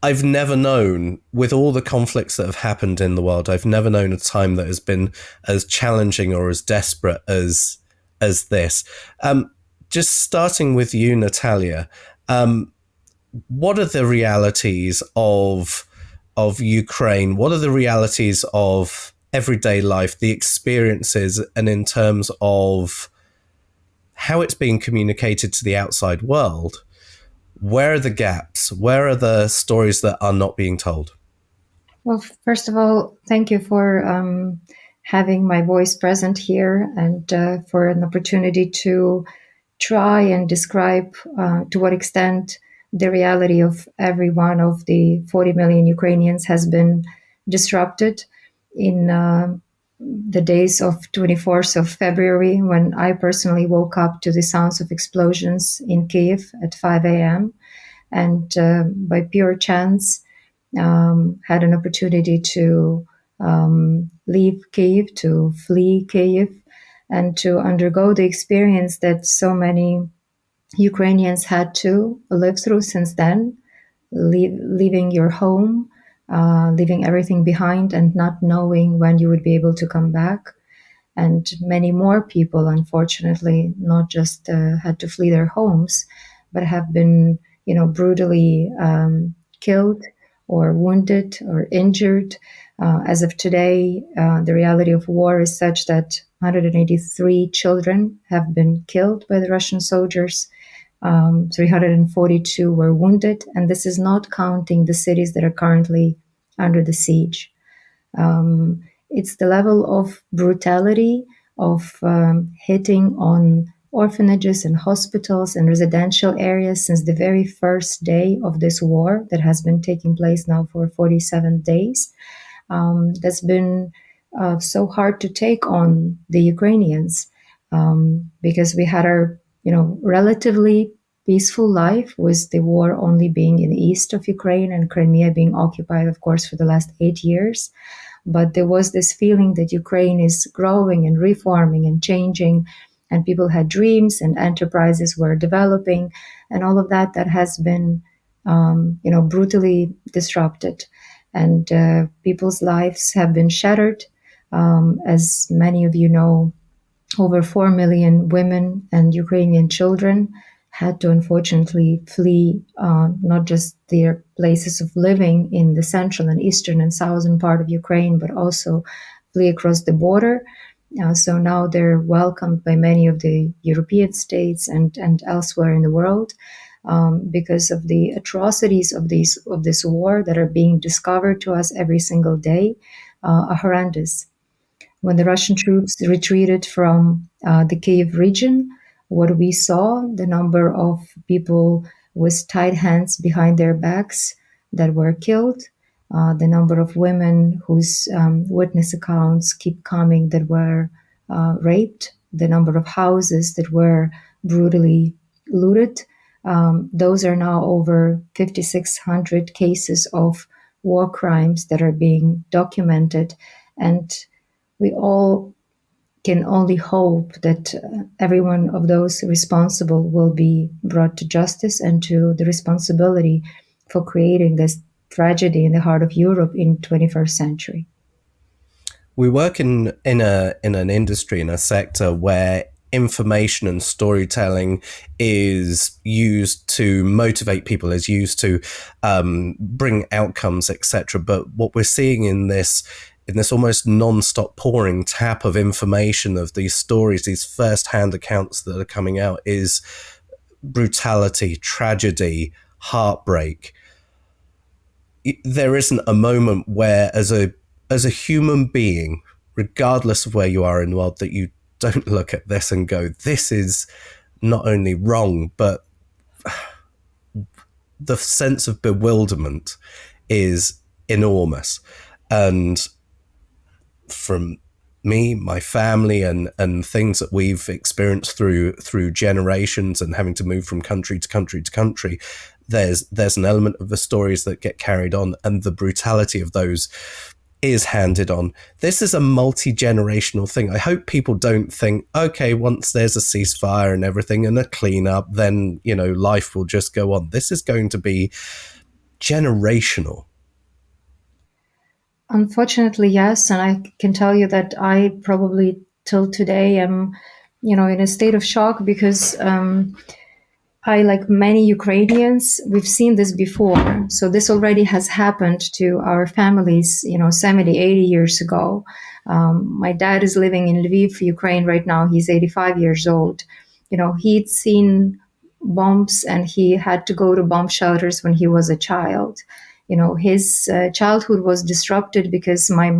I've never known, with all the conflicts that have happened in the world, I've never known a time that has been as challenging or as desperate as this. Just starting with you, Nataliya, what are the realities of Ukraine? What are the realities of everyday life, the experiences, and in terms of how it's being communicated to the outside world? Where are the gaps? Where are the stories that are not being told? Well, first of all, thank you for having my voice present here and for an opportunity to try and describe to what extent the reality of every one of the 40 million Ukrainians has been disrupted in the days of 24th of February, when I personally woke up to the sounds of explosions in Kiev at 5 a.m. And by pure chance, had an opportunity to leave Kiev, to flee Kiev, and to undergo the experience that so many Ukrainians had to live through since then, leaving your home, leaving everything behind, and not knowing when you would be able to come back. And many more people, unfortunately, not just had to flee their homes, but have been, brutally killed or wounded or injured. As of today, the reality of war is such that 183 children have been killed by the Russian soldiers. 342 were wounded, and this is not counting the cities that are currently under the siege. It's the level of brutality of hitting on orphanages and hospitals and residential areas since the very first day of this war that has been taking place now for 47 days. That's been so hard to take on the Ukrainians because we had our, relatively peaceful life, with the war only being in the east of Ukraine and Crimea being occupied, of course, for the last 8 years. But there was this feeling that Ukraine is growing and reforming and changing, and people had dreams and enterprises were developing, and all of that has been, brutally disrupted. And people's lives have been shattered. As many of you know, over 4 million women and Ukrainian children had to unfortunately flee not just their places of living in the central and eastern and southern part of Ukraine, but also flee across the border. So now they're welcomed by many of the European states and elsewhere in the world because of the atrocities of this war that are being discovered to us every single day are horrendous. When the Russian troops retreated from the Kiev region, what we saw, the number of people with tied hands behind their backs that were killed, the number of women whose witness accounts keep coming that were raped, the number of houses that were brutally looted. Those are now over 5,600 cases of war crimes that are being documented. And we all can only hope that every one of those responsible will be brought to justice and to the responsibility for creating this tragedy in the heart of Europe in 21st century. We work in an industry, in a sector where information and storytelling is used to motivate people, is used to bring outcomes, etc. But what we're seeing in this almost non-stop pouring tap of information, of these stories, these first-hand accounts that are coming out, is brutality, tragedy, heartbreak. There isn't a moment where, as a human being, regardless of where you are in the world, that you don't look at this and go, this is not only wrong, but the sense of bewilderment is enormous. And from me, my family, and things that we've experienced through generations and having to move from country to country to country, there's an element of the stories that get carried on, and the brutality of those is handed on. This is a multi-generational thing. I hope people don't think, okay, once there's a ceasefire and everything and a cleanup, then, life will just go on. This is going to be generational? Unfortunately, yes. And I can tell you that I probably till today am, in a state of shock because I, like many Ukrainians, we've seen this before. So this already has happened to our families, 70, 80 years ago. My dad is living in Lviv, Ukraine right now. He's 85 years old. He'd seen bombs and he had to go to bomb shelters when he was a child. His childhood was disrupted because my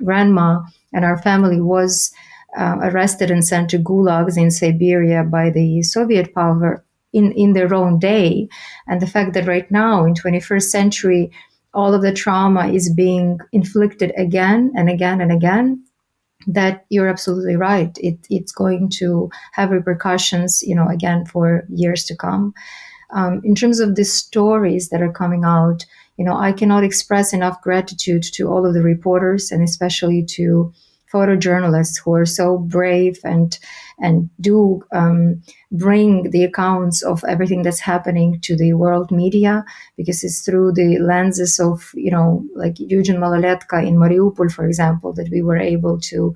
grandma and our family was arrested and sent to gulags in Siberia by the Soviet power in their own day. And the fact that right now in 21st century, all of the trauma is being inflicted again and again and again, that you're absolutely right. It's going to have repercussions, again for years to come. In terms of the stories that are coming out, I cannot express enough gratitude to all of the reporters and especially to photojournalists who are so brave and do bring the accounts of everything that's happening to the world media, because it's through the lenses of, like Eugene Maloletka in Mariupol, for example, that we were able to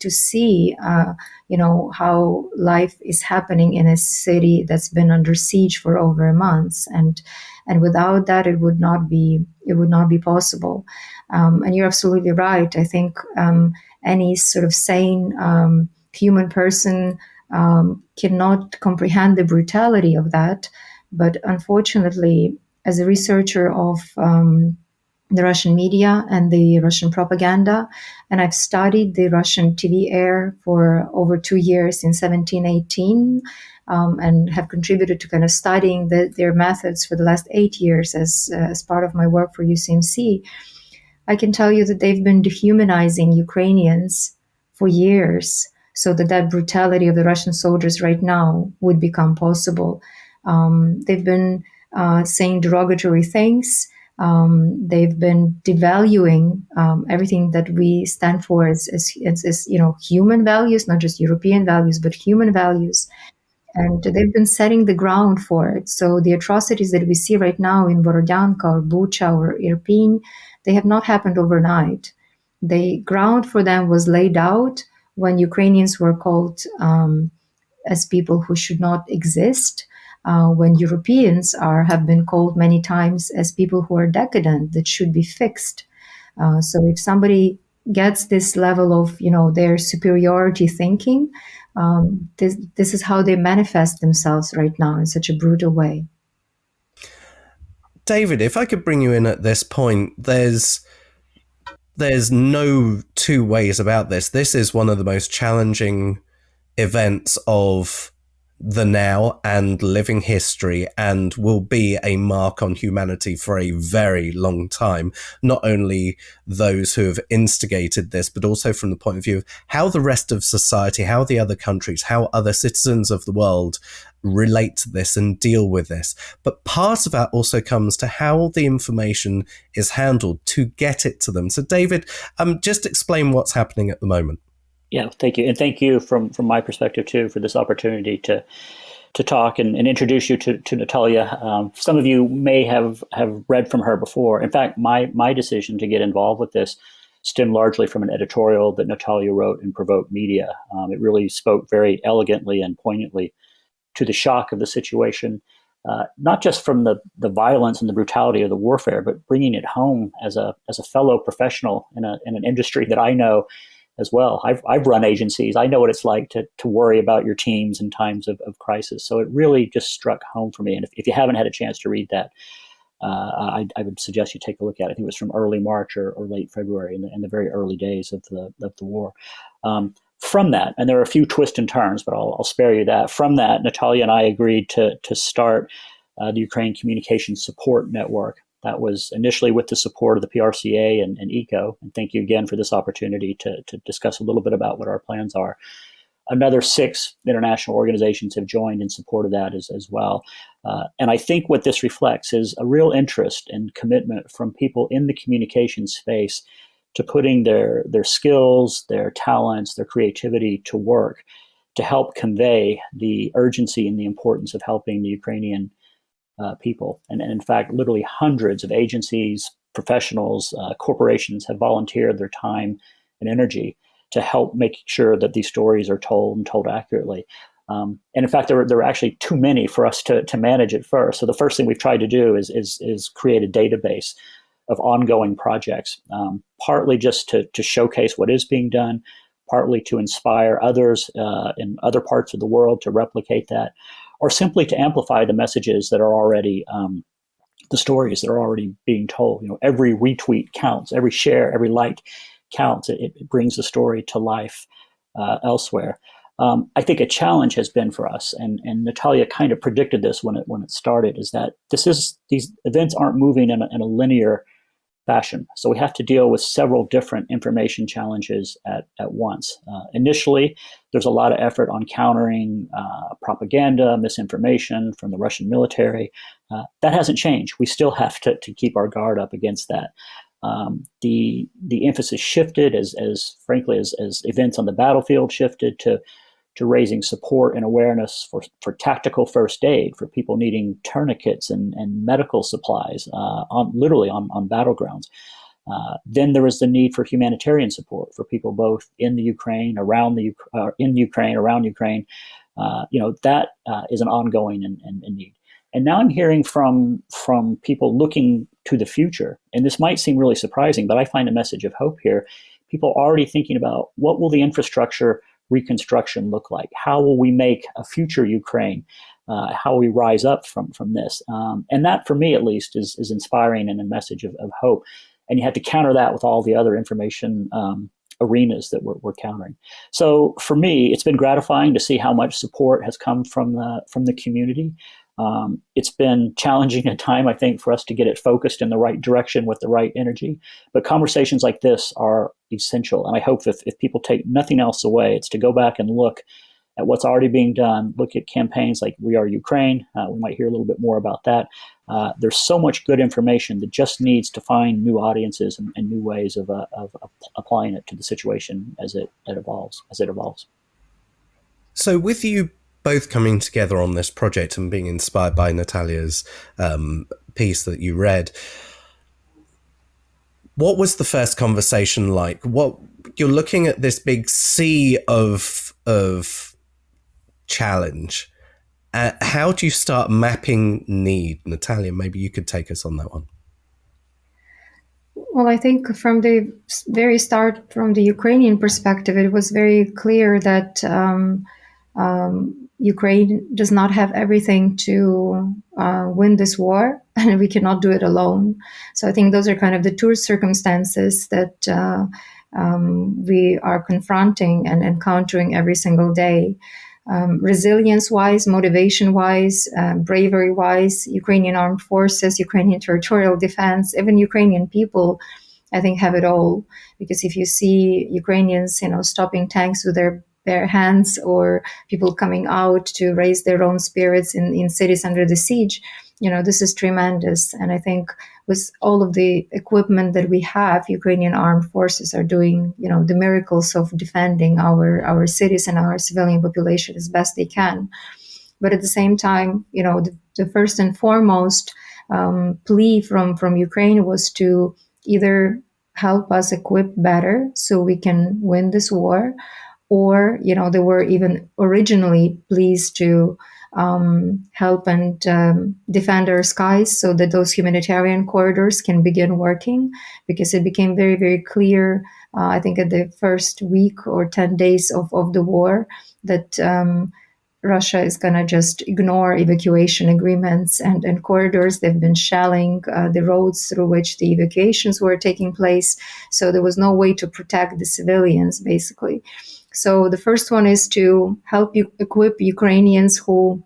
see, how life is happening in a city that's been under siege for over months, and without that, it would not be possible. And you're absolutely right. I think any sort of sane human person cannot comprehend the brutality of that. But unfortunately, as a researcher of the Russian media and the Russian propaganda. And I've studied the Russian TV air for over 2 years in 1718, and have contributed to kind of studying their methods for the last 8 years as part of my work for UCMC. I can tell you that they've been dehumanizing Ukrainians for years so that brutality of the Russian soldiers right now would become possible. They've been saying derogatory things. They've been devaluing everything that we stand for as human values, not just European values, but human values. And they've been setting the ground for it. So the atrocities that we see right now in Borodyanka or Bucha or Irpin, they have not happened overnight. The ground for them was laid out when Ukrainians were called as people who should not exist, when Europeans have been called many times as people who are decadent, that should be fixed. So if somebody gets this level of, their superiority thinking, this is how they manifest themselves right now in such a brutal way. David, if I could bring you in at this point, there's no two ways about this. This is one of the most challenging events of the now and living history, and will be a mark on humanity for a very long time. Not only those who have instigated this, but also from the point of view of how the rest of society, how the other countries, how other citizens of the world relate to this and deal with this. But part of that also comes to how the information is handled to get it to them. So David, just explain what's happening at the moment. Yeah, thank you. And thank you from my perspective, too, for this opportunity to talk and introduce you to Nataliya. Some of you may have read from her before. In fact, my decision to get involved with this stemmed largely from an editorial that Nataliya wrote in Provoked Media. It really spoke very elegantly and poignantly to the shock of the situation, not just from the violence and the brutality of the warfare, but bringing it home as a fellow professional in an industry that I know as well. I've run agencies. I know what it's like to worry about your teams in times of crisis. So it really just struck home for me. And if you haven't had a chance to read that, I would suggest you take a look at it. I think it was from early March or late February in the very early days of the war. From that, and there are a few twists and turns, but I'll spare you that. From that, Nataliya and I agreed to start the Ukraine Communications Support Network. That was initially with the support of the PRCA and ECO. And thank you again for this opportunity to discuss a little bit about what our plans are. Another 6 international organizations have joined in support of that as well. And I think what this reflects is a real interest and commitment from people in the communication space to putting their skills, their talents, their creativity to work to help convey the urgency and the importance of helping the Ukrainian people. And in fact, literally hundreds of agencies, professionals, corporations have volunteered their time and energy to help make sure that these stories are told and told accurately. And in fact, there were actually too many for us to manage at first. So the first thing we've tried to do is create a database of ongoing projects, partly just to showcase what is being done, partly to inspire others in other parts of the world to replicate that, or simply to amplify the messages that are already, the stories that are already being told. Every retweet counts, every share, every like counts. It brings the story to life elsewhere. I think a challenge has been for us, and Nataliya kind of predicted this when it started, is that these events aren't moving in a linear fashion. So we have to deal with several different information challenges at once. Initially, there's a lot of effort on countering propaganda, misinformation from the Russian military. That hasn't changed. We still have to keep our guard up against that. The emphasis shifted as frankly as events on the battlefield shifted to raising support and awareness for tactical first aid for people needing tourniquets and medical supplies literally on battlegrounds. Then there was the need for humanitarian support for people both in the Ukraine, around Ukraine. That is an ongoing and need. And now I'm hearing from people looking to the future, and this might seem really surprising, but I find a message of hope here. People are already thinking about what will the infrastructure reconstruction look like? How will we make a future Ukraine? How will we rise up from this? And that, for me at least, is inspiring and a message of hope. And you have to counter that with all the other information arenas that we're countering. So for me, it's been gratifying to see how much support has come from the community. It's been challenging at time, I think, for us to get it focused in the right direction with the right energy. But conversations like this are essential. And I hope if people take nothing else away, it's to go back and look at what's already being done, look at campaigns like We Are Ukraine. We might hear a little bit more about that. There's so much good information that just needs to find new audiences and new ways of applying it to the situation as it evolves. So with you both coming together on this project and being inspired by Nataliya's piece that you read, what was the first conversation like? What you're looking at this big sea of challenge. How do you start mapping need? Nataliya, maybe you could take us on that one. Well, I think from the very start, from the Ukrainian perspective, it was very clear that Ukraine does not have everything to win this war, and we cannot do it alone. So I think those are kind of the two circumstances that we are confronting and encountering every single day. Resilience-wise, motivation-wise, bravery-wise, Ukrainian armed forces, Ukrainian territorial defense, even Ukrainian people, I think, have it all. Because if you see Ukrainians, stopping tanks with their bare hands, or people coming out to raise their own spirits in cities under the siege, this is tremendous. And I think with all of the equipment that we have, Ukrainian armed forces are doing, the miracles of defending our cities and our civilian population as best they can. But at the same time, the first and foremost plea from Ukraine was to either help us equip better so we can win this war, or, they were even originally pleas to help and defend our skies so that those humanitarian corridors can begin working, because it became very, very clear, I think at the first week or 10 days of the war, that Russia is going to just ignore evacuation agreements and corridors. They've been shelling the roads through which the evacuations were taking place. So there was no way to protect the civilians, basically. So the first one is to help equip Ukrainians who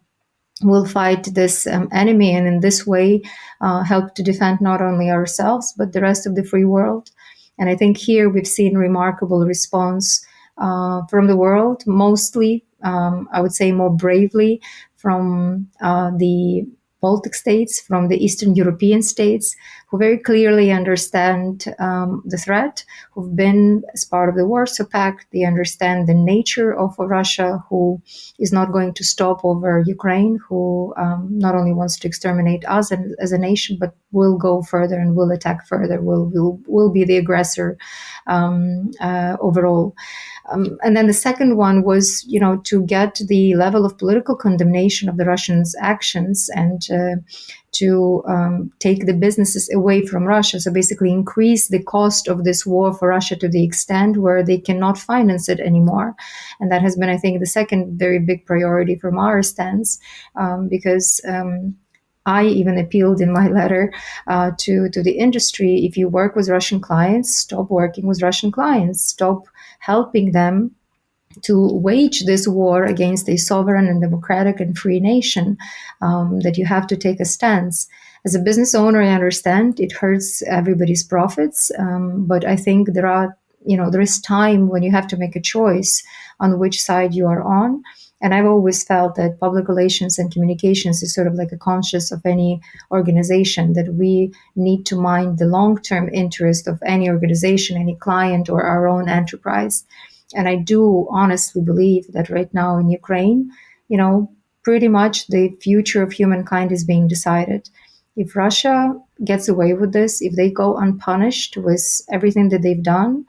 will fight this enemy, and in this way help to defend not only ourselves, but the rest of the free world. And I think here we've seen remarkable response from the world, mostly, I would say more bravely, from the Baltic states, from the Eastern European states, who very clearly understand the threat, who've been as part of the Warsaw Pact. They understand the nature of Russia, who is not going to stop over Ukraine, who not only wants to exterminate us as a nation, but will go further and will attack further, will be the aggressor overall. And then the second one was, to get the level of political condemnation of the Russians' actions and to take the businesses away from Russia. So basically increase the cost of this war for Russia to the extent where they cannot finance it anymore. And that has been, I think, the second very big priority from our stance, because I even appealed in my letter to the industry. If you work with Russian clients, stop working with Russian clients. Stop helping them to wage this war against a sovereign and democratic and free nation. That you have to take a stance. As a business owner, I understand it hurts everybody's profits, but I think there is time when you have to make a choice on which side you are on. And I've always felt that public relations and communications is sort of like a conscience of any organization, that we need to mind the long-term interest of any organization, any client, or our own enterprise. And I do honestly believe that right now in Ukraine, pretty much the future of humankind is being decided. If Russia gets away with this, if they go unpunished with everything that they've done,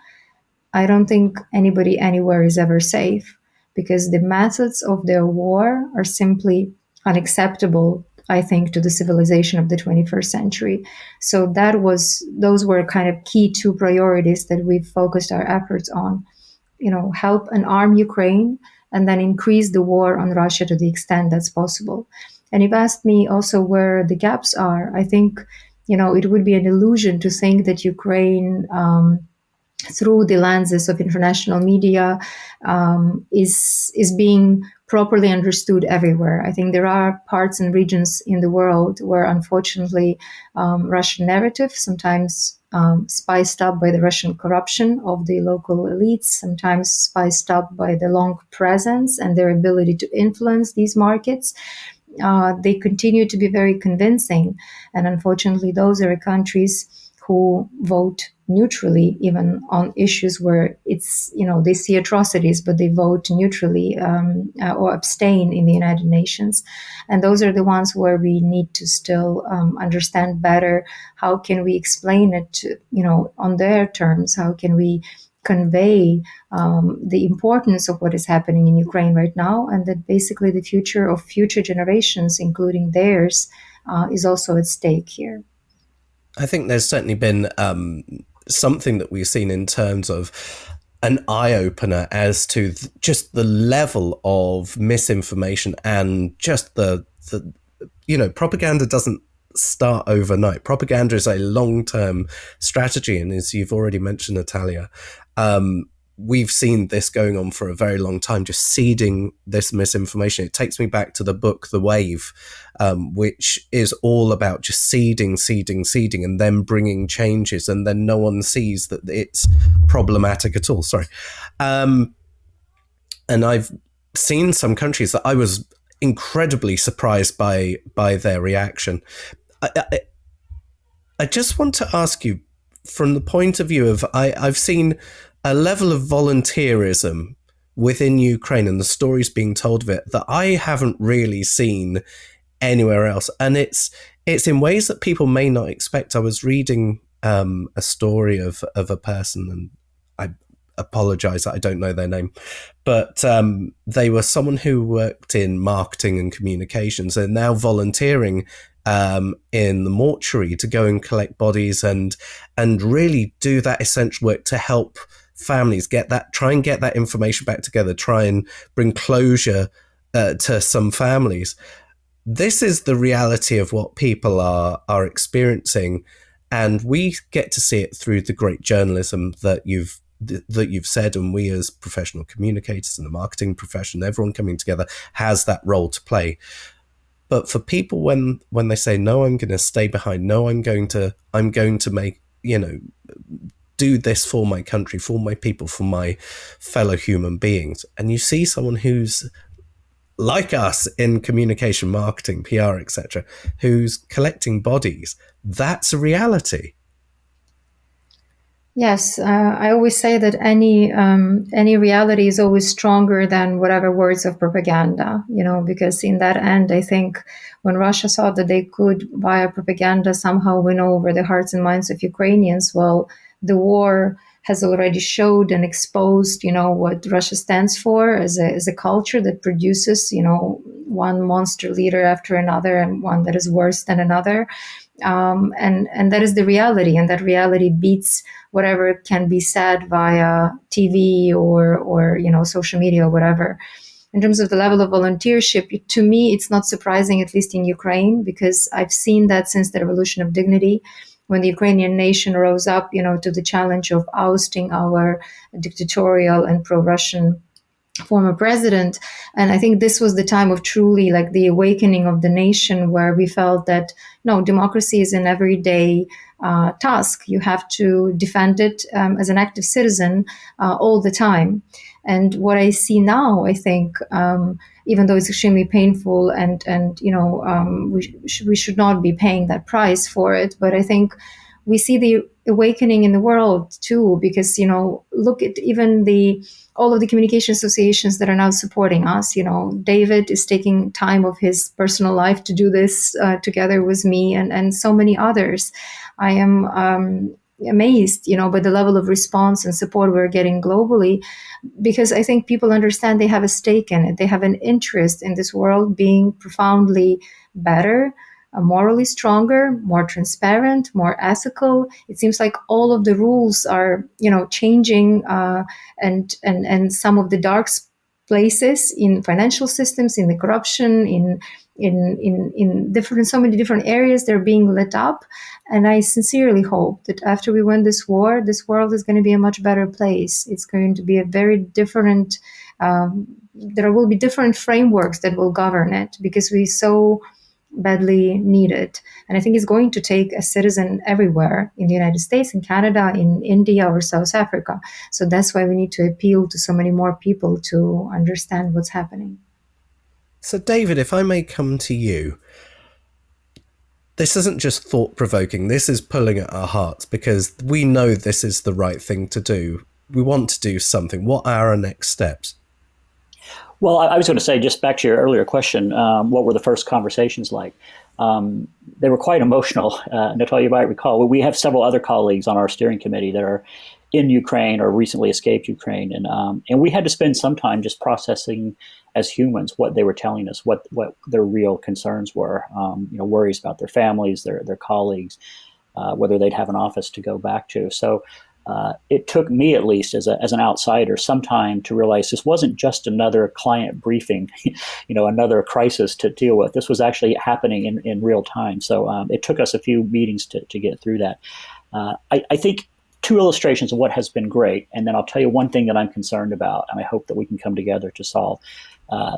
I don't think anybody anywhere is ever safe, because the methods of their war are simply unacceptable, I think, to the civilization of the 21st century. So those were kind of key two priorities that we've focused our efforts on. Help and arm Ukraine, and then increase the war on Russia to the extent that's possible. And you've asked me also where the gaps are. I think, it would be an illusion to think that Ukraine, through the lenses of international media, is being properly understood everywhere. I think there are parts and regions in the world where, unfortunately, Russian narrative, sometimes spiced up by the Russian corruption of the local elites, sometimes spiced up by the long presence and their ability to influence these markets, they continue to be very convincing. And unfortunately, those are countries who vote neutrally, even on issues where they see atrocities, but they vote neutrally or abstain in the United Nations. And those are the ones where we need to still understand better how can we explain it, on their terms. How can we convey the importance of what is happening in Ukraine right now, and that basically the future of future generations, including theirs, is also at stake here. I think there's certainly been something that we've seen in terms of an eye-opener as to just the level of misinformation, and just the propaganda doesn't start overnight. Propaganda is a long-term strategy, and as you've already mentioned, Nataliya, we've seen this going on for a very long time, just seeding this misinformation. It takes me back to the book The Wave, which is all about just seeding, and then bringing changes, and then no one sees that it's problematic at all. Sorry. And I've seen some countries that I was incredibly surprised by their reaction. I just want to ask you, from the point of view of, I've seen a level of volunteerism within Ukraine and the stories being told of it that I haven't really seen anywhere else. And it's in ways that people may not expect. I was reading a story of a person, and I apologize that I don't know their name, but they were someone who worked in marketing and communications, and now volunteering in the mortuary to go and collect bodies and really do that essential work to help families try and get that information back together, try and bring closure to some families. This is the reality of what people are experiencing, and we get to see it through the great journalism that you've said, and we as professional communicators in the marketing profession, everyone coming together has that role to play. But for people, when they say, no, I'm going to stay behind, no, I'm going to make, do this for my country, for my people, for my fellow human beings. And you see someone who's like us in communication, marketing, PR, etc., who's collecting bodies. That's a reality. Yes, I always say that any reality is always stronger than whatever words of propaganda, because in that end, I think when Russia thought that they could, via propaganda, somehow win over the hearts and minds of Ukrainians, well, the war has already showed and exposed, what Russia stands for as a culture that produces, one monster leader after another and one that is worse than another. And that is the reality, and that reality beats whatever can be said via TV or social media or whatever. In terms of the level of volunteership, to me, it's not surprising, at least in Ukraine, because I've seen that since the Revolution of Dignity, when the Ukrainian nation rose up, to the challenge of ousting our dictatorial and pro-Russian former president. And I think this was the time of truly like the awakening of the nation, where we felt that no, democracy is an everyday task. You have to defend it as an active citizen all the time. And what I see now, I think, even though it's extremely painful and we should not be paying that price for it, but I think we see the awakening in the world too, because look at even all of the communication associations that are now supporting us. David is taking time of his personal life to do this together with me and so many others. I am amazed, by the level of response and support we're getting globally, because I think people understand they have a stake in it. They have an interest in this world being profoundly better, morally stronger, more transparent, more ethical. It seems like all of the rules are, changing, and some of the dark places in financial systems, in the corruption, in different, so many different areas, they're being lit up. And I sincerely hope that after we win this war, this world is going to be a much better place. It's going to be a very different. There will be different frameworks that will govern it, because we so badly need it. And I think it's going to take a citizen everywhere in the United States, in Canada, in India, or South Africa. So that's why we need to appeal to so many more people to understand what's happening. So, David, if I may come to you, this isn't just thought-provoking. This is pulling at our hearts, because we know this is the right thing to do. We want to do something. What are our next steps? Well, I was going to say, just back to your earlier question, what were the first conversations like? They were quite emotional. Nataliya, you might recall, we have several other colleagues on our steering committee that are in Ukraine or recently escaped Ukraine. And we had to spend some time just processing as humans what they were telling us, what their real concerns were, worries about their families, their colleagues, whether they'd have an office to go back to. So it took me, at least as an outsider, some time to realize this wasn't just another client briefing, another crisis to deal with. This was actually happening in real time. So it took us a few meetings to get through that. I think two illustrations of what has been great, and then I'll tell you one thing that I'm concerned about, and I hope that we can come together to solve.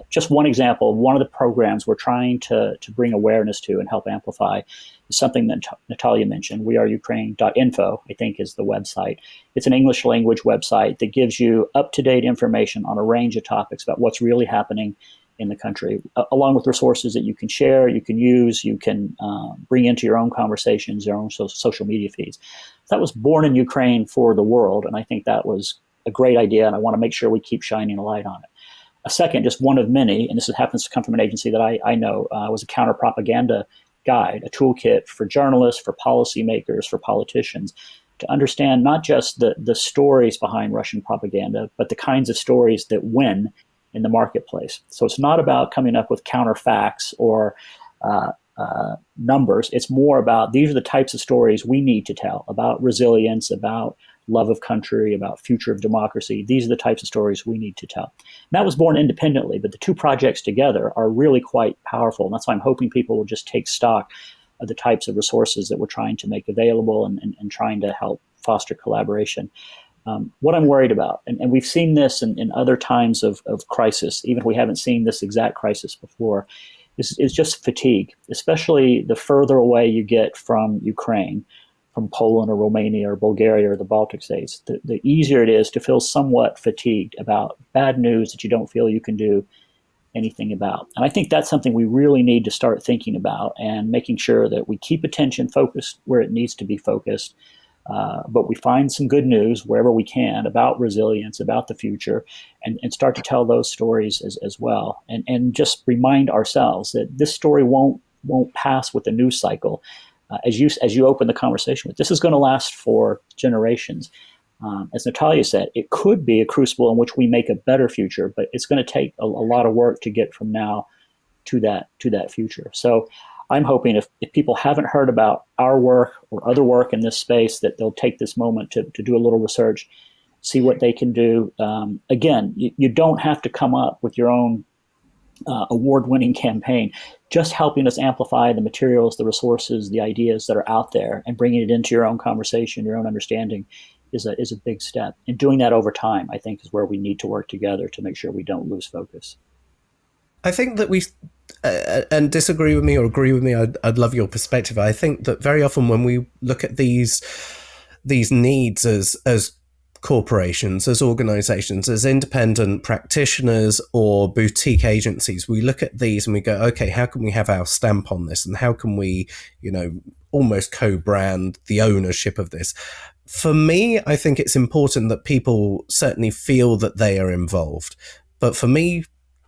Just one example, one of the programs we're trying to bring awareness to and help amplify is something that Nataliya mentioned. WeAreUkraine.info, I think, is the website. It's an English language website that gives you up-to-date information on a range of topics about what's really happening in the country, along with resources that you can share, you can use, you can bring into your own conversations, your own social media feeds. That was born in Ukraine for the world, and I think that was a great idea, and I want to make sure we keep shining a light on it. A second, just one of many, and this happens to come from an agency that I know, was a counter-propaganda guide, a toolkit for journalists, for policymakers, for politicians, to understand not just the stories behind Russian propaganda, but the kinds of stories that win in the marketplace. So it's not about coming up with counterfacts or numbers. It's more about, these are the types of stories we need to tell about resilience, about love of country, about future of democracy. These are the types of stories we need to tell. And that was born independently, but the two projects together are really quite powerful. And that's why I'm hoping people will just take stock of the types of resources that we're trying to make available and trying to help foster collaboration. What I'm worried about, and we've seen this in other times of crisis, even if we haven't seen this exact crisis before, is just fatigue, especially the further away you get from Ukraine, from Poland or Romania or Bulgaria or the Baltic states, the easier it is to feel somewhat fatigued about bad news that you don't feel you can do anything about. And I think that's something we really need to start thinking about, and making sure that we keep attention focused where it needs to be focused. But we find some good news wherever we can about resilience, about the future, and start to tell those stories as well. And just remind ourselves that this story won't pass with the news cycle. As you open the conversation with, this is going to last for generations. As Nataliya said, it could be a crucible in which we make a better future, but it's going to take a lot of work to get from now to that future. So I'm hoping if people haven't heard about our work or other work in this space, that they'll take this moment to do a little research, see what they can do. Again, you don't have to come up with your own award-winning campaign. Just helping us amplify the materials, the resources, the ideas that are out there, and bringing it into your own conversation, your own understanding, is a big step. And doing that over time, I think, is where we need to work together to make sure we don't lose focus. I think that we, and disagree with me or agree with me, I'd love your perspective. I think that very often when we look at these needs as corporations, as organizations, as independent practitioners or boutique agencies, we look at these and we go, okay, how can we have our stamp on this? And how can we, almost co-brand the ownership of this? For me, I think it's important that people certainly feel that they are involved. But for me,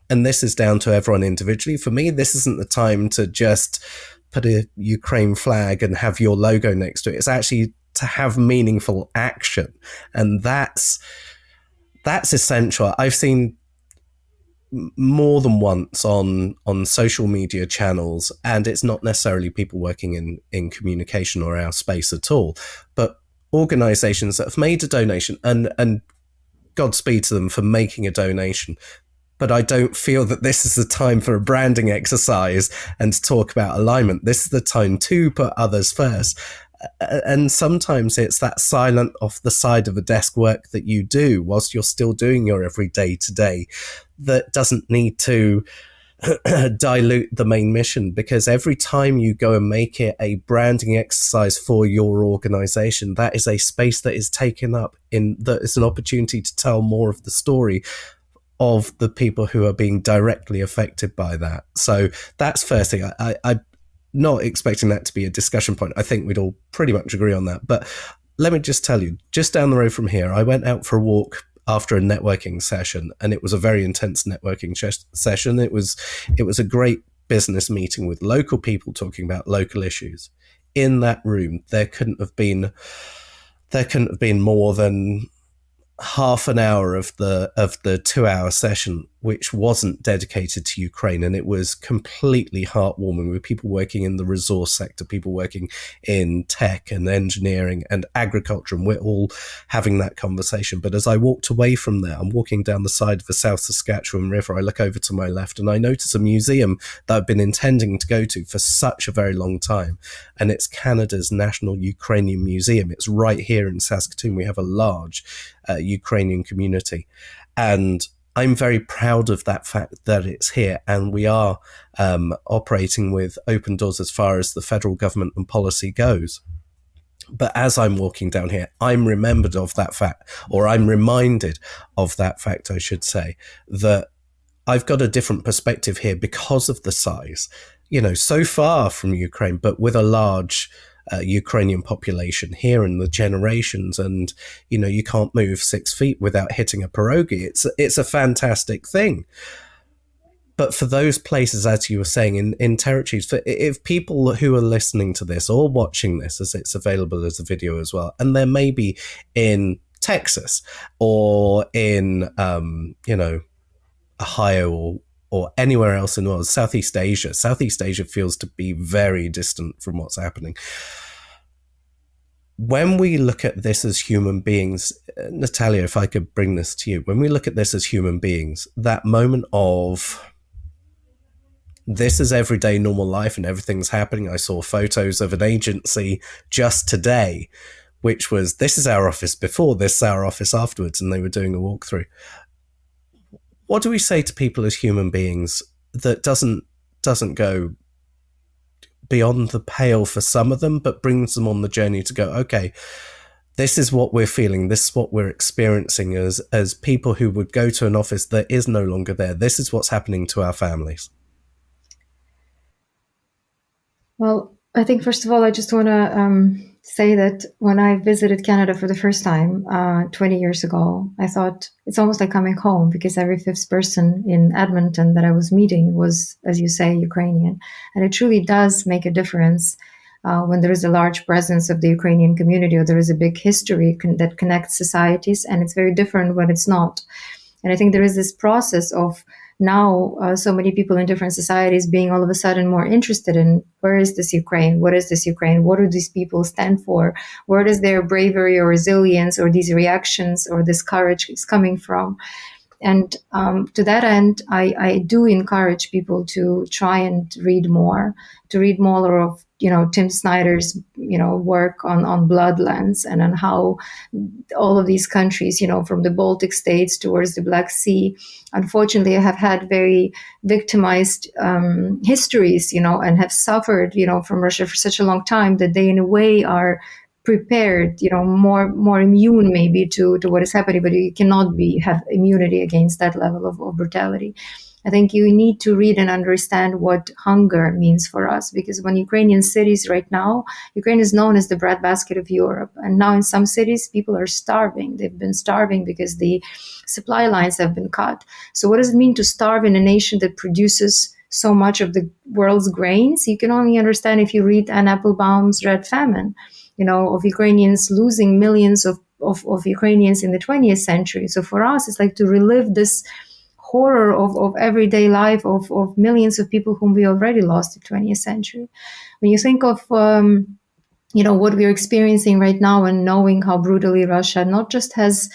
and this is down to everyone individually, for me, this isn't the time to just put a Ukraine flag and have your logo next to it. It's actually to have meaningful action. And that's essential. I've seen more than once on social media channels, and it's not necessarily people working in communication or our space at all, but organizations that have made a donation, and Godspeed to them for making a donation. But I don't feel that this is the time for a branding exercise and to talk about alignment. This is the time to put others first. And sometimes it's that silent off the side of a desk work that you do whilst you're still doing your everyday today that doesn't need to dilute the main mission, because every time you go and make it a branding exercise for your organization, that is a space that is taken up that is an opportunity to tell more of the story of the people who are being directly affected by that. So that's first thing. I'm not expecting that to be a discussion point. I think we'd all pretty much agree on that. But let me just tell you, just down the road from here, I went out for a walk after a networking session, and it was a very intense networking session. It was a great business meeting with local people talking about local issues. In that room, there couldn't have been more than half an hour of the 2-hour session which wasn't dedicated to Ukraine, and it was completely heartwarming, with people working in the resource sector, people working in tech and engineering and agriculture, and we're all having that conversation. But as I walked away from there, I'm walking down the side of the South Saskatchewan River, I look over to my left and I notice a museum that I've been intending to go to for such a very long time, and it's Canada's National Ukrainian Museum. It's right here in Saskatoon. We have a large Ukrainian community, and I'm very proud of that fact that it's here, and we are operating with open doors as far as the federal government and policy goes. But as I'm walking down here, I'm reminded of that fact, I should say, that I've got a different perspective here because of the size, so far from Ukraine, but with a large Ukrainian population here and the generations, and you can't move 6 feet without hitting a pierogi. It's a fantastic thing. But for those places, as you were saying, in territories, if people who are listening to this or watching this, as it's available as a video as well, and they're maybe in Texas or in Ohio or anywhere else in the world, Southeast Asia feels to be very distant from what's happening. When we look at this as human beings, Nataliya, if I could bring this to you, when we look at this as human beings, that moment of this is everyday normal life and everything's happening. I saw photos of an agency just today, which was, this is our office before, this is our office afterwards, and they were doing a walkthrough. What do we say to people as human beings that doesn't go beyond the pale for some of them, but brings them on the journey to go, okay, This is what we're feeling. This is what we're experiencing as people who would go to an office that is no longer there. This is what's happening to our families. Well, I think first of all, I just want to say that when I visited Canada for the first time 20 years ago, I thought it's almost like coming home, because every fifth person in Edmonton that I was meeting was, as you say, Ukrainian. And it truly does make a difference when there is a large presence of the Ukrainian community, or there is a big history that connects societies, and it's very different when it's not. And I think there is this process of now so many people in different societies being all of a sudden more interested in, where is this Ukraine? What is this Ukraine? What do these people stand for? Where does their bravery or resilience or these reactions or this courage is coming from? And to that end, I do encourage people to try and read more of, Tim Snyder's, work on Bloodlands, and on how all of these countries, from the Baltic states towards the Black Sea, unfortunately have had very victimized histories, and have suffered, from Russia for such a long time that they in a way are prepared, more immune maybe to what is happening, but you cannot have immunity against that level of brutality. I think you need to read and understand what hunger means for us, because when Ukrainian cities right now, Ukraine is known as the breadbasket of Europe. And now in some cities, people are starving. They've been starving because the supply lines have been cut. So what does it mean to starve in a nation that produces so much of the world's grains? You can only understand if you read Anne Applebaum's Red Famine, of Ukrainians losing millions of Ukrainians in the 20th century. So for us, it's like to relive this horror of everyday life of millions of people whom we already lost in the 20th century. When you think of what we're experiencing right now, and knowing how brutally Russia not just has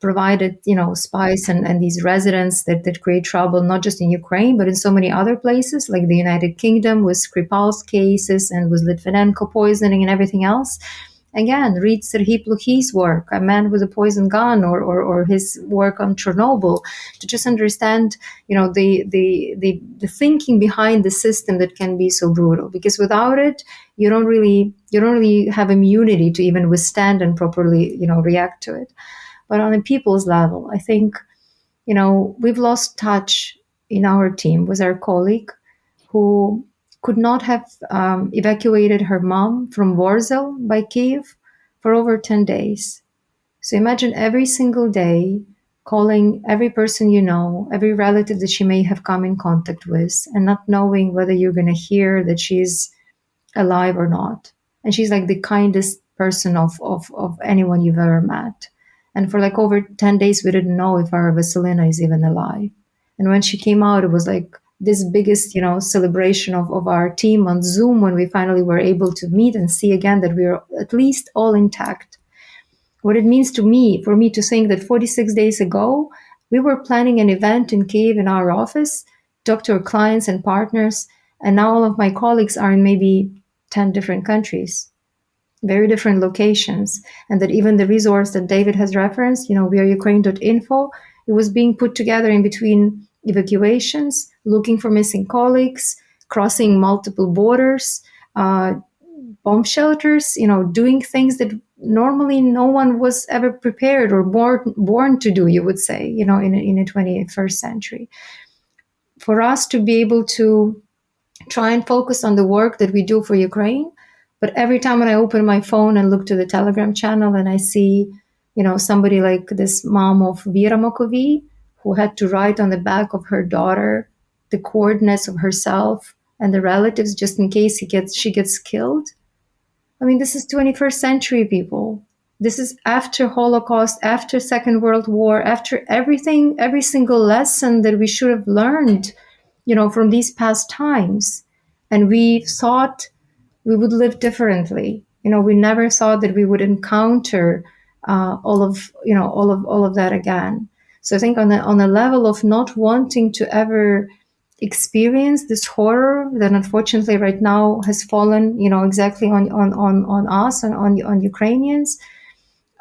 provided spies and these residents that create trouble, not just in Ukraine, but in so many other places, like the United Kingdom with Skripal's cases and with Litvinenko poisoning and everything else. Again, read Serhiy Plukhy's work, A Man with a Poison Gun, or his work on Chernobyl, to just understand, the thinking behind the system that can be so brutal. Because without it, you don't really have immunity to even withstand and properly, react to it. But on a people's level, I think, we've lost touch in our team with our colleague who could not have evacuated her mom from Warsaw by Kiev for over 10 days. So imagine every single day calling every person every relative that she may have come in contact with, and not knowing whether you're going to hear that she's alive or not. And she's like the kindest person of anyone you've ever met. And for like over 10 days, we didn't know if our Vasilina is even alive. And when she came out, it was like this biggest, celebration of our team on Zoom, when we finally were able to meet and see again that we are at least all intact. What it means for me to think that 46 days ago, we were planning an event in Kyiv in our office, talk to our clients and partners, and now all of my colleagues are in maybe 10 different countries, very different locations, and that even the resource that David has referenced, weareukraine.info, it was being put together in between evacuations, looking for missing colleagues, crossing multiple borders, bomb shelters, doing things that normally no one was ever prepared or born to do, you would say, in the 21st century. For us to be able to try and focus on the work that we do for Ukraine, but every time when I open my phone and look to the Telegram channel and I see, somebody like this mom of Vera Mokovi, who had to write on the back of her daughter the coordinates of herself and the relatives just in case she gets killed. I mean, this is 21st century, people. This is after Holocaust, after Second World War, after everything, every single lesson that we should have learned, from these past times. And we thought we would live differently. We never thought that we would encounter all of that again. So I think on a level of not wanting to ever experience this horror that unfortunately right now has fallen, exactly on us and on Ukrainians.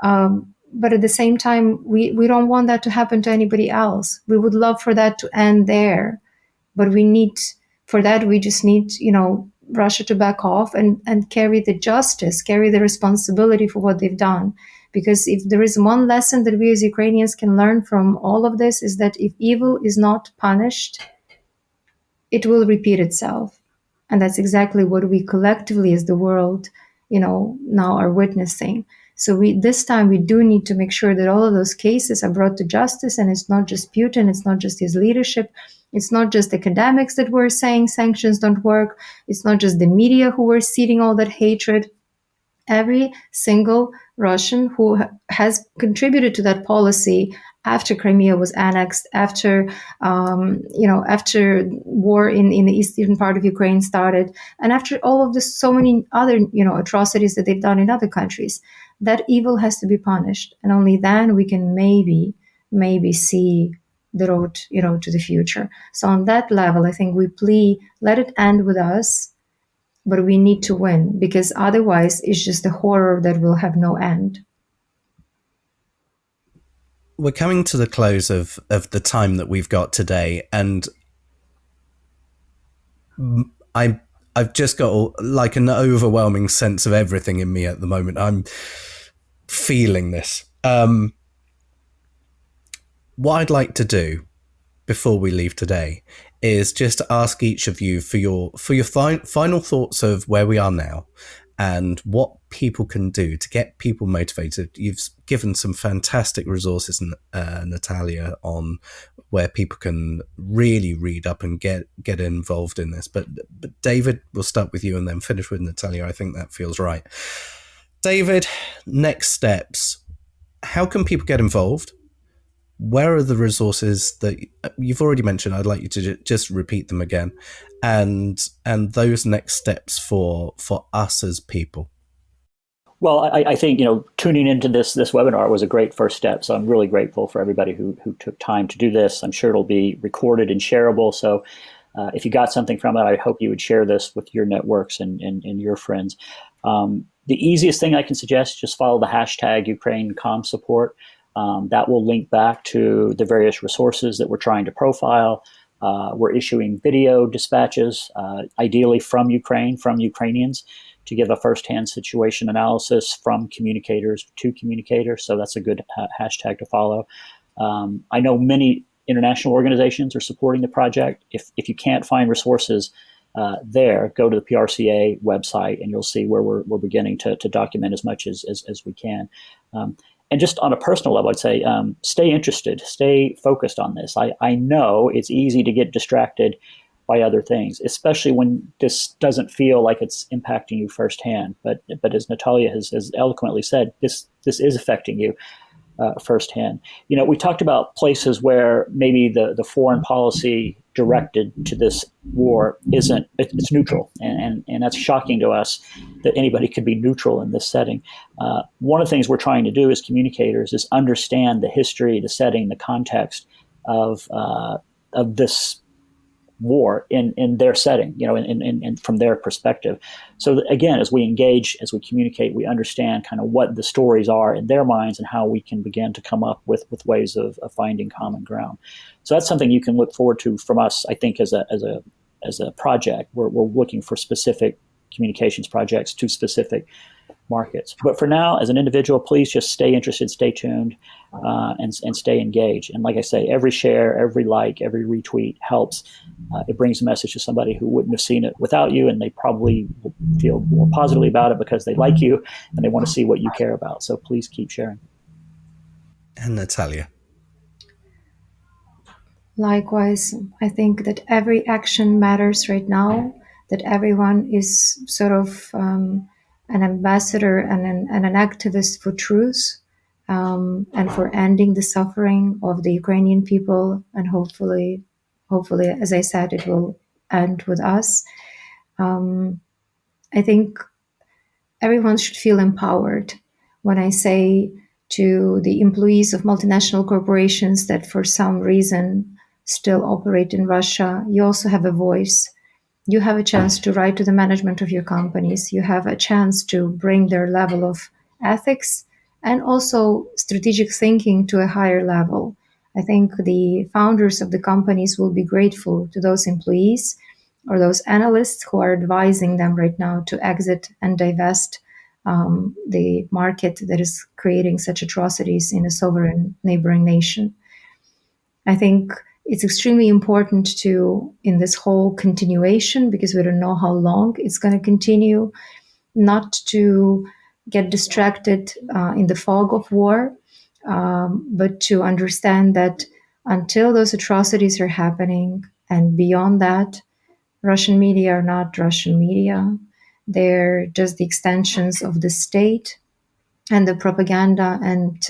But at the same time, we don't want that to happen to anybody else. We would love for that to end there. But we just need, Russia to back off and carry the justice, carry the responsibility for what they've done. Because if there is one lesson that we as Ukrainians can learn from all of this, is that if evil is not punished, it will repeat itself. And that's exactly what we collectively as the world, now are witnessing. So this time we do need to make sure that all of those cases are brought to justice, and it's not just Putin, it's not just his leadership, it's not just academics that were saying sanctions don't work, it's not just the media who were seeding all that hatred. Every single Russian who has contributed to that policy after Crimea was annexed, after after war in the eastern part of Ukraine started, and after all of this, so many other atrocities that they've done in other countries, that evil has to be punished, and only then we can maybe see the road to the future. So on that level, I think we plea, let it end with us. But we need to win, because otherwise it's just a horror that will have no end. We're coming to the close of the time that we've got today, and I've just got like an overwhelming sense of everything in me at the moment. I'm feeling this. What I'd like to do before we leave today is just to ask each of you for your final thoughts of where we are now and what people can do to get people motivated. You've given some fantastic resources, Nataliya, on where people can really read up and get involved in this. But David, we'll start with you and then finish with Nataliya. I think that feels right. David, next steps. How can people get involved? Where are the resources that you've already mentioned? I'd like you to just repeat them again, and those next steps for us as people. Well, I think tuning into this webinar was a great first step. So I'm really grateful for everybody who took time to do this. I'm sure it'll be recorded and shareable. So if you got something from it, I hope you would share this with your networks and your friends. The easiest thing I can suggest, just follow the hashtag #UkraineComSupport. That will link back to the various resources that we're trying to profile. We're issuing video dispatches, ideally from Ukraine, from Ukrainians, to give a firsthand situation analysis from communicators to communicators. So that's a good hashtag to follow. I know many international organizations are supporting the project. If you can't find resources there, go to the PRCA website and you'll see where we're beginning to document as much as we can. And just on a personal level, I'd say stay interested, stay focused on this. I know it's easy to get distracted by other things, especially when this doesn't feel like it's impacting you firsthand. But as Nataliya has eloquently said, this is affecting you firsthand. We talked about places where maybe the foreign policy directed to this war it's neutral, and that's shocking to us that anybody could be neutral in this setting. One of the things we're trying to do as communicators is understand the history, the setting, the context of this war in their setting, and from their perspective. So that, again, as we engage, as we communicate, we understand kind of what the stories are in their minds and how we can begin to come up with ways of finding common ground. So that's something you can look forward to from us, I think, as a project. We're looking for specific communications projects to specific markets. But for now, as an individual, please just stay interested, stay tuned, and stay engaged. And like I say, every share, every like, every retweet helps. It brings a message to somebody who wouldn't have seen it without you, and they probably will feel more positively about it because they like you and they want to see what you care about. So please keep sharing. And Nataliya. Likewise, I think that every action matters right now, that everyone is sort of an ambassador and an activist for truth, and for ending the suffering of the Ukrainian people. And hopefully, as I said, it will end with us. I think everyone should feel empowered. When I say to the employees of multinational corporations that for some reason still operate in Russia, you also have a voice. You have a chance to write to the management of your companies. You have a chance to bring their level of ethics and also strategic thinking to a higher level. I think the founders of the companies will be grateful to those employees or those analysts who are advising them right now to exit and divest the market that is creating such atrocities in a sovereign neighboring nation. I think it's extremely important to, in this whole continuation, because we don't know how long it's going to continue, not to get distracted in the fog of war, but to understand that until those atrocities are happening and beyond that, Russian media are not Russian media. They're just the extensions of the state and the propaganda, and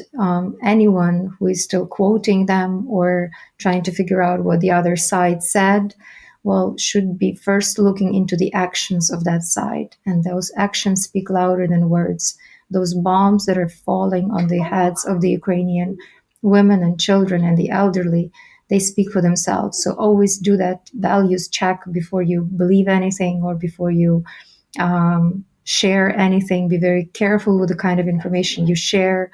anyone who is still quoting them or trying to figure out what the other side said, well, should be first looking into the actions of that side. And those actions speak louder than words. Those bombs that are falling on the heads of the Ukrainian women and children and the elderly, they speak for themselves. So always do that values check before you believe anything or before you share anything. Be very careful with the kind of information you share.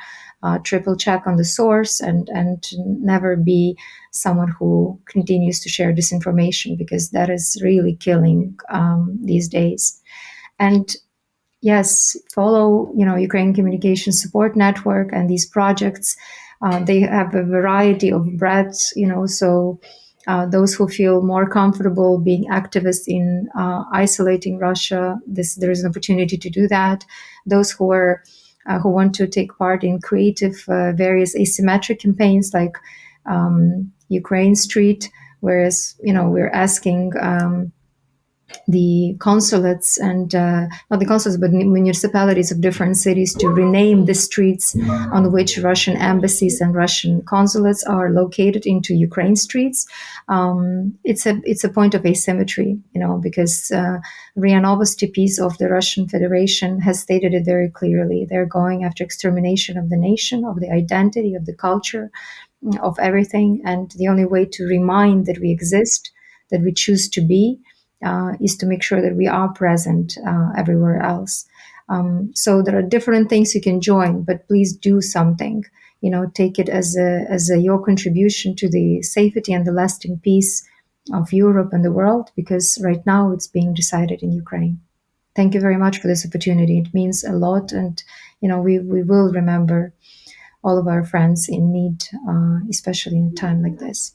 Triple check on the source, and never be someone who continues to share disinformation, because that is really killing these days. And yes, follow Ukraine Communication Support Network and these projects. They have a variety of breadths, so those who feel more comfortable being activists in isolating Russia, there is an opportunity to do that. Those who want to take part in creative, various asymmetric campaigns like Ukraine Street, whereas we're asking the consulates and not the consulates, but municipalities of different cities to rename the streets on which Russian embassies and Russian consulates are located into Ukraine streets. It's a point of asymmetry, because RIA Novosti piece of the Russian Federation has stated it very clearly. They're going after extermination of the nation, of the identity, of the culture, of everything. And the only way to remind that we exist, that we choose to be, is to make sure that we are present everywhere else. So there are different things you can join, but please do something. Take it as your contribution to the safety and the lasting peace of Europe and the world, because right now it's being decided in Ukraine. Thank you very much for this opportunity. It means a lot, and we will remember all of our friends in need, especially in a time like this.